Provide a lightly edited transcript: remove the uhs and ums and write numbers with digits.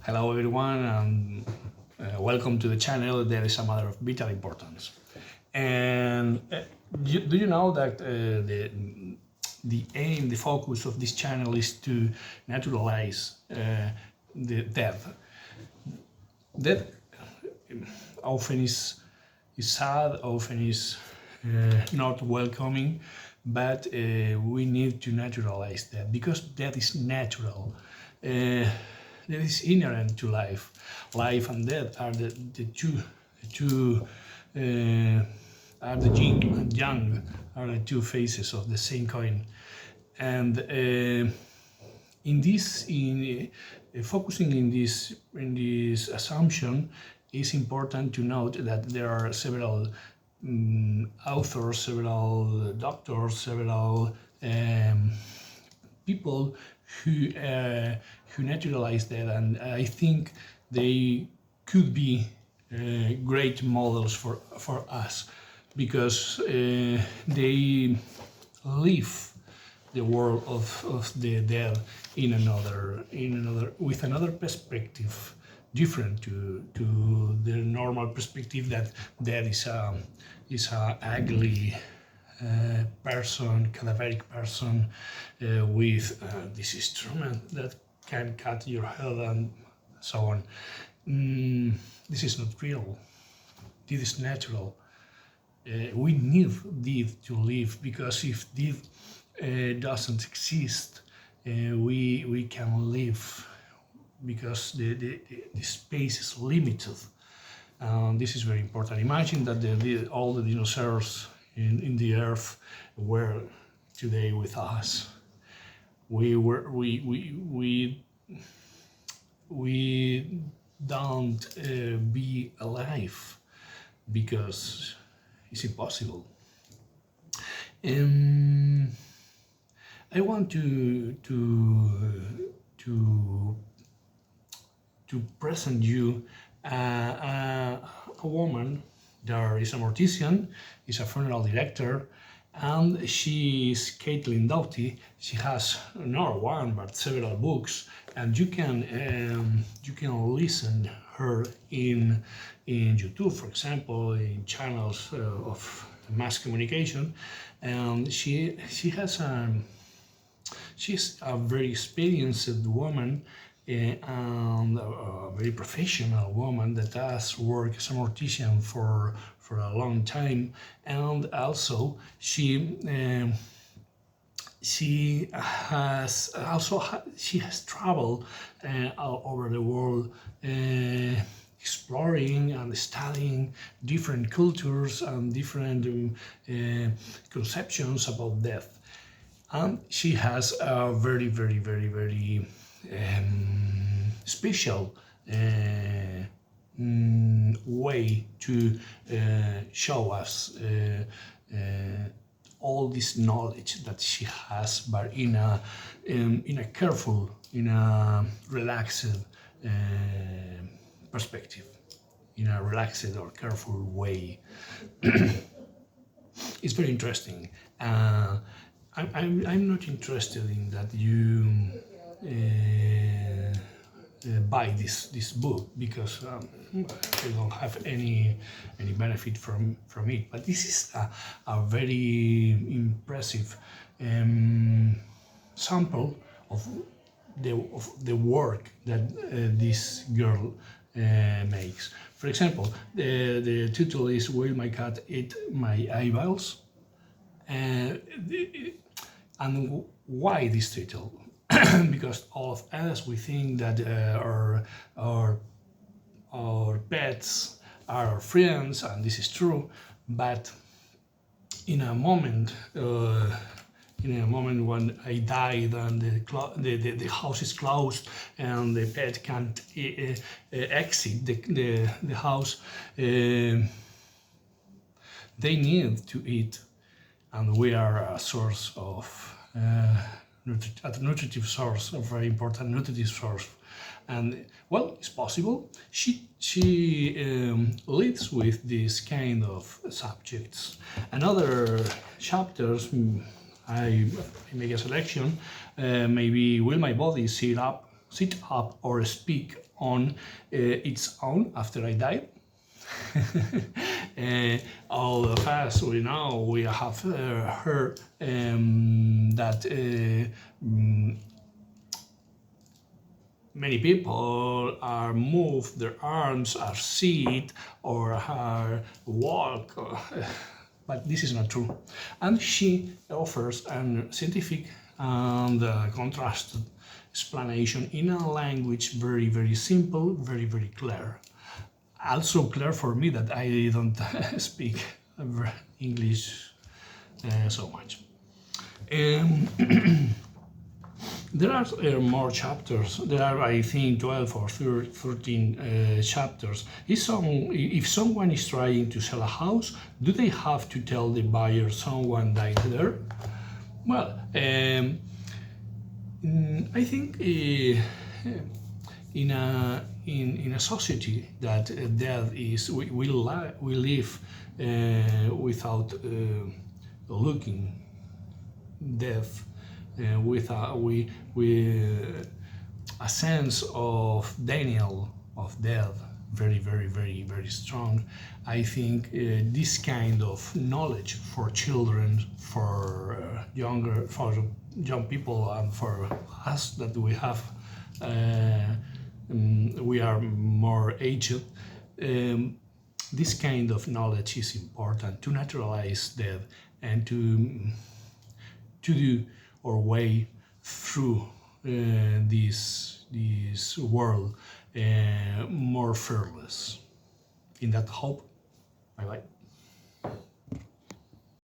Hello everyone and welcome to the channel. There is a matter of vital importance. And do you know that the aim, the focus of this channel is to naturalize the death. Death often is sad, often is not welcoming, but we need to naturalize that because death is natural. That is inherent to life. Life and death are the two are the yin and yang, are the two faces of the same coin. And focusing in this assumption, it's important to note that there are several authors, several doctors, several people who naturalize that, and I think they could be great models for us because they live the world of the dead in another with another perspective, different to the normal perspective that death is a ugly person, cadaveric person with this instrument that can cut your head and so on. This is not real. This is natural. We need death to live, because if death doesn't exist, we can live, because the space is limited. This is very important. Imagine that all the dinosaurs in the earth were today with us. We don't be alive because it's impossible. I want to present you a woman. There is a mortician, is a funeral director, and she is Caitlin Doughty. She has not one but several books, and you can listen her in YouTube, for example, in channels of mass communication. And she's a very experienced woman and a very professional woman that has worked as a mortician for a long time, and also she has traveled all over the world, exploring and studying different cultures and different conceptions about death. And she has a very special way to show us all this knowledge that she has, but in a careful, in a relaxed perspective, in a relaxed or careful way. It's very interesting. I'm not interested in that you buy this book, because I don't have any benefit from it. But this is a very impressive sample of the work that this girl makes. For example, the title is "Will My Cat Eat My Eyeballs?" And why this title? Because all of us, we think that our pets are our friends, and this is true. But in a moment when I died and the house is closed and the pet can't exit the house, they need to eat, and we are a source of a nutritive source, a very important nutritive source. And well, it's possible she lives with this kind of subjects. Another chapters, I make a selection. Maybe will my body sit up or speak on its own after I died. All of us, we know, we have heard that many people are moved, their arms are sit or are walk, but this is not true. And she offers a scientific and contrasted explanation in a language very, very simple, very, very clear. Also clear for me that I don't speak English so much. There are more chapters. There are, I think, 12 or 13 chapters. If someone is trying to sell a house, do they have to tell the buyer someone died there? Well, I think in a society that death is, we live without looking death. With a sense of denial of death very, very, very, very strong. I think this kind of knowledge for children, for young people, and for us that we have, we are more aged. This kind of knowledge is important to naturalize death and to do our way through this world more fearless. In that hope, bye bye.